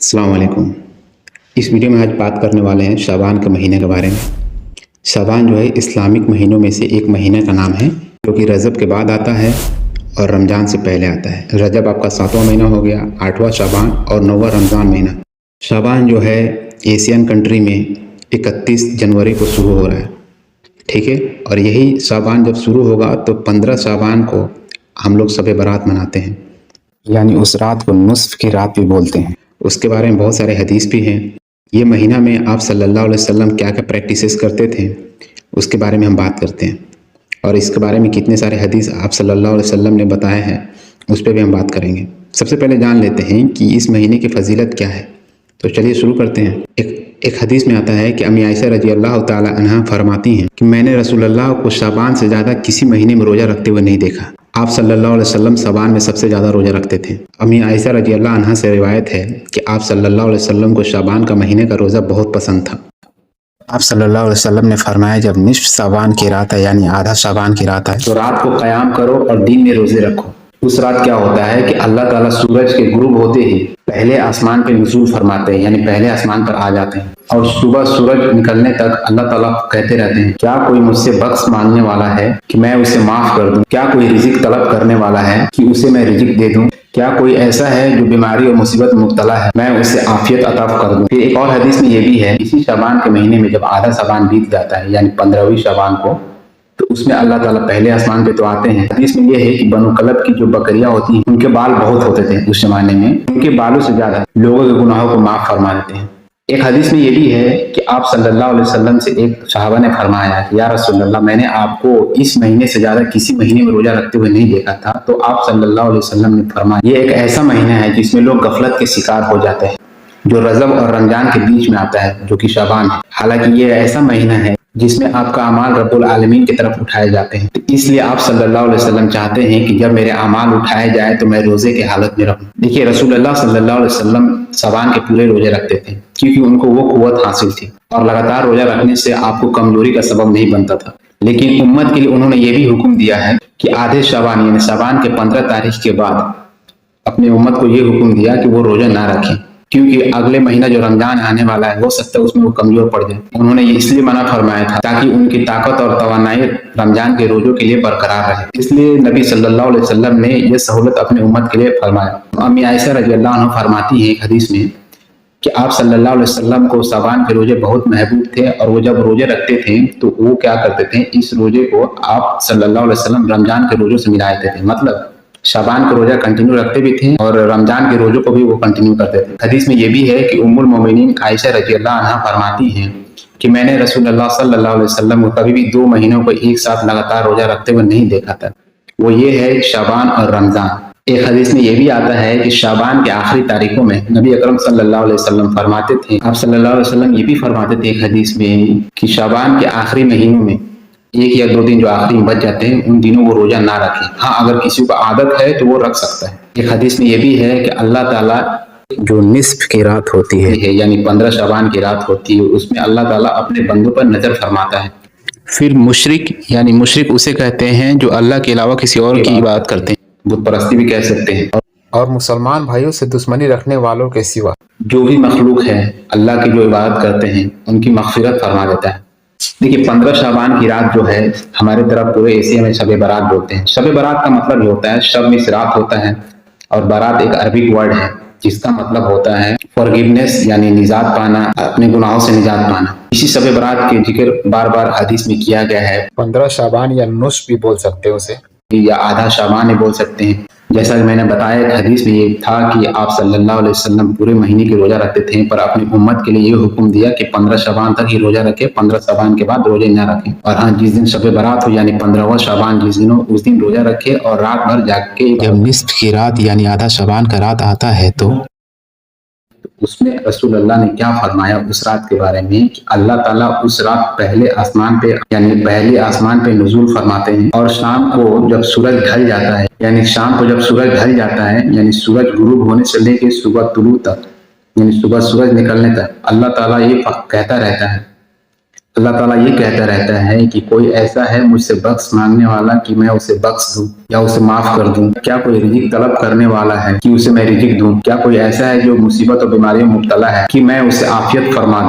السلام علیکم۔ اس ویڈیو میں آج بات کرنے والے ہیں شعبان کے مہینے کے بارے میں۔ شعبان جو ہے اسلامک مہینوں میں سے ایک مہینہ کا نام ہے جو کہ رجب کے بعد آتا ہے اور رمضان سے پہلے آتا ہے۔ رجب آپ کا 7واں مہینہ ہو گیا، 8واں شعبان اور 9واں رمضان مہینہ۔ شعبان جو ہے ایشین کنٹری میں 31 جنوری کو شروع ہو رہا ہے، ٹھیک ہے، اور یہی شعبان جب شروع ہوگا تو 15 شعبان کو ہم لوگ شب برات مناتے ہیں، یعنی اس رات کو نصف کی رات بھی بولتے ہیں۔ اس کے بارے میں بہت سارے حدیث بھی ہیں۔ یہ مہینہ میں آپ صلی اللہ علیہ وسلم کیا کیا پریکٹسز کرتے تھے اس کے بارے میں ہم بات کرتے ہیں، اور اس کے بارے میں کتنے سارے حدیث آپ صلی اللہ علیہ وسلم نے بتائے ہیں اس پہ بھی ہم بات کریں گے۔ سب سے پہلے جان لیتے ہیں کہ اس مہینے کی فضیلت کیا ہے، تو چلیے شروع کرتے ہیں۔ ایک حدیث میں آتا ہے کہ امی عائشہ رضی اللہ تعالی عنہا فرماتی ہیں کہ میں نے رسول اللہ کو شعبان سے زیادہ کسی مہینے میں روزہ رکھتے ہوئے نہیں دیکھا۔ آپ صلی اللہ علیہ وسلم شعبان میں سب سے زیادہ روزہ رکھتے تھے۔ امی عائشہ رضی اللہ عنہا سے روایت ہے کہ آپ صلی اللہ علیہ وسلم کو شعبان کا مہینے کا روزہ بہت پسند تھا۔ آپ صلی اللہ علیہ وسلم نے فرمایا جب نصف شعبان کی رات ہے، یعنی آدھا شعبان کی رات ہے، تو رات کو قیام کرو اور دن میں روزے رکھو۔ اس رات کیا ہوتا ہے کہ اللہ تعالیٰ سورج کے غروب ہوتے ہی پہلے آسمان پہ نزول فرماتے ہیں، یعنی پہلے آسمان پر آ جاتے ہیں، اور صبح سورج نکلنے تک اللہ تعالیٰ کہتے رہتے ہیں کیا کوئی مجھ سے بخش مانگنے والا ہے کہ میں اسے معاف کر دوں؟ کیا کوئی رزق طلب کرنے والا ہے کہ اسے میں رزق دے دوں؟ کیا کوئی ایسا ہے جو بیماری اور مصیبت میں مبتلا ہے میں اسے عافیت عطا کر دوں؟ پھر ایک اور حدیث میں یہ بھی ہے، اسی شعبان کے مہینے میں جب آدھا شعبان بیت جاتا ہے، یعنی 15ویں شعبان کو، تو اس میں اللہ تعالیٰ پہلے آسمان پہ تو آتے ہیں۔ حدیث میں یہ ہے کہ بنو کلب کی جو بکریاں ہوتی ہیں ان کے بال بہت ہوتے تھے اس زمانے میں، ان کے بالوں سے زیادہ لوگوں کے گناہوں کو معاف فرما دیتے ہیں۔ ایک حدیث میں یہ بھی ہے کہ آپ صلی اللہ علیہ وسلم سے ایک صحابہ نے فرمایا کہ یا رسول اللہ میں نے آپ کو اس مہینے سے زیادہ کسی مہینے میں روزہ رکھتے ہوئے نہیں دیکھا تھا، تو آپ صلی اللہ علیہ وسلم نے فرمایا یہ ایک ایسا مہینہ ہے جس میں لوگ غفلت کے شکار ہو جاتے ہیں، جو رجب اور رمضان کے بیچ میں آتا ہے جو کہ شعبان ہے۔ حالانکہ یہ ایسا مہینہ ہے جس میں آپ کا اعمال رب العالمین کی طرف اٹھائے جاتے ہیں، اس لیے آپ صلی اللہ علیہ وسلم چاہتے ہیں کہ جب میرے اعمال اٹھائے جائے تو میں روزے کی حالت میں رہوں۔ دیکھیے رسول اللہ صلی اللہ علیہ وسلم شعبان کے پورے روزے رکھتے تھے کیونکہ ان کو وہ قوت حاصل تھی، اور لگاتار روزہ رکھنے سے آپ کو کمزوری کا سبب نہیں بنتا تھا۔ لیکن امت کے لیے انہوں نے یہ بھی حکم دیا ہے کہ آدھے شعبان یعنی شعبان کے 15 تاریخ کے بعد اپنے امت کو یہ حکم دیا کہ وہ روزہ نہ رکھیں، کیونکہ اگلے مہینہ جو رمضان آنے والا ہے ہو سکتا ہے اس میں وہ کمزور پڑ جائے۔ انہوں نے یہ اس لیے منع فرمایا تھا تاکہ ان کی طاقت اور توانائی رمضان کے روزوں کے لیے برقرار رہے، اس لیے نبی صلی اللہ علیہ وسلم نے یہ سہولت اپنے امت کے لیے فرمایا۔ امی عائشہ رضی اللہ عنہ فرماتی ہیں ایک حدیث میں کہ آپ صلی اللہ علیہ وسلم کو شعبان کے روزے بہت محبوب تھے، اور وہ جب روزے رکھتے تھے تو وہ کیا کرتے تھے، اس روزے کو آپ صلی اللہ علیہ وسلم رمضان کے روزوں سے ملاتے تھے، مطلب شعبان کا روزہ کنٹینیو رکھتے بھی تھے اور رمضان کے روزوں کو بھی وہ کنٹینیو کرتے تھے۔ حدیث میں یہ بھی ہے کہ ام المومنین عائشہ رضی اللہ عنہا فرماتی ہیں کہ میں نے رسول اللہ صلی اللہ علیہ وسلم کو کبھی بھی 2 مہینوں کو ایک ساتھ لگاتار روزہ رکھتے ہوئے نہیں دیکھا تھا، وہ یہ ہے شعبان اور رمضان۔ ایک حدیث میں یہ بھی آتا ہے کہ شعبان کے آخری تاریخوں میں نبی اکرم صلی اللہ علیہ وسلم فرماتے تھے، آپ صلی اللہ علیہ وسلم یہ بھی فرماتے تھے ایک حدیث میں کہ شعبان کے آخری مہینوں میں 1 یا 2 دن جو آخری میں بچ جاتے ہیں ان دنوں وہ روزہ نہ رکھے، ہاں اگر کسی کو عادت ہے تو وہ رکھ سکتا ہے۔ ایک حدیث میں یہ بھی ہے کہ اللہ تعالیٰ جو نصف کی رات ہوتی ہے یعنی 15 شعبان کی رات ہوتی ہے، اس میں اللہ تعالیٰ اپنے بندوں پر نظر فرماتا ہے۔ پھر مشرک یعنی مشرک اسے کہتے ہیں جو اللہ کے علاوہ کسی اور کی عبادت کرتے ہیں، بت پرستی بھی کہہ سکتے ہیں، اور مسلمان بھائیوں سے دشمنی رکھنے والوں کے سوا جو بھی مخلوق ہے اللہ کی جو عبادت کرتے ہیں ان کی مغفرت فرما دیتا ہے۔ دیکھیے 15 شعبان کی رات جو ہے ہمارے طرف پورے ایشیا میں شب برات بولتے ہیں۔ شب برات کا مطلب یہ ہوتا ہے، شب میں رات ہوتا ہے اور برات ایک عربک ورڈ ہے جس کا مطلب ہوتا ہے فارگیونیس، یعنی نجات پانا، اپنے گناہوں سے نجات پانا۔ اسی شب برات کے ذکر بار بار حدیث میں کیا گیا ہے۔ 15 شعبان یا نصف بھی بول سکتے ہیں اسے، یا آدھا شعبان بھی بول سکتے ہیں۔ جیسا کہ میں نے بتایا ایک حدیث میں یہ تھا کہ آپ صلی اللہ علیہ وسلم پورے مہینے کی روزہ رکھتے تھے، پر اپنی امت کے لیے یہ حکم دیا کہ 15 شعبان تک ہی روزہ رکھے، 15 شعبان کے بعد روزے نہ رکھیں، اور ہاں جس دن شب برات ہو یعنی 15واں شعبان جس دن ہو اس دن روزہ رکھے اور رات بھر جاگ کے جب نصف کی رات یعنی آدھا شعبان کا رات آتا ہے تو اس میں رسول اللہ نے کیا فرمایا اس رات کے بارے میں کہ اللہ تعالیٰ اس رات پہلے آسمان پہ نزول فرماتے ہیں، اور شام کو جب سورج ڈھل جاتا ہے یعنی سورج غروب ہونے سے لے کے صبح طلوع تک، یعنی صبح سورج نکلنے تک اللہ تعالیٰ یہ کہتا رہتا ہے اللہ تعالیٰ یہ کہتا رہتا ہے کہ کوئی ایسا ہے مجھ سے بخش مانگنے والا کہ میں اسے بخش دوں یا اسے معاف کر دوں؟ کیا کوئی رزق طلب کرنے والا ہے کہ اسے میں رزق دوں؟ کیا کوئی ایسا ہے جو مصیبت اور بیماریوں میں مبتلا ہے کہ میں اسے عافیت فرما دوں؟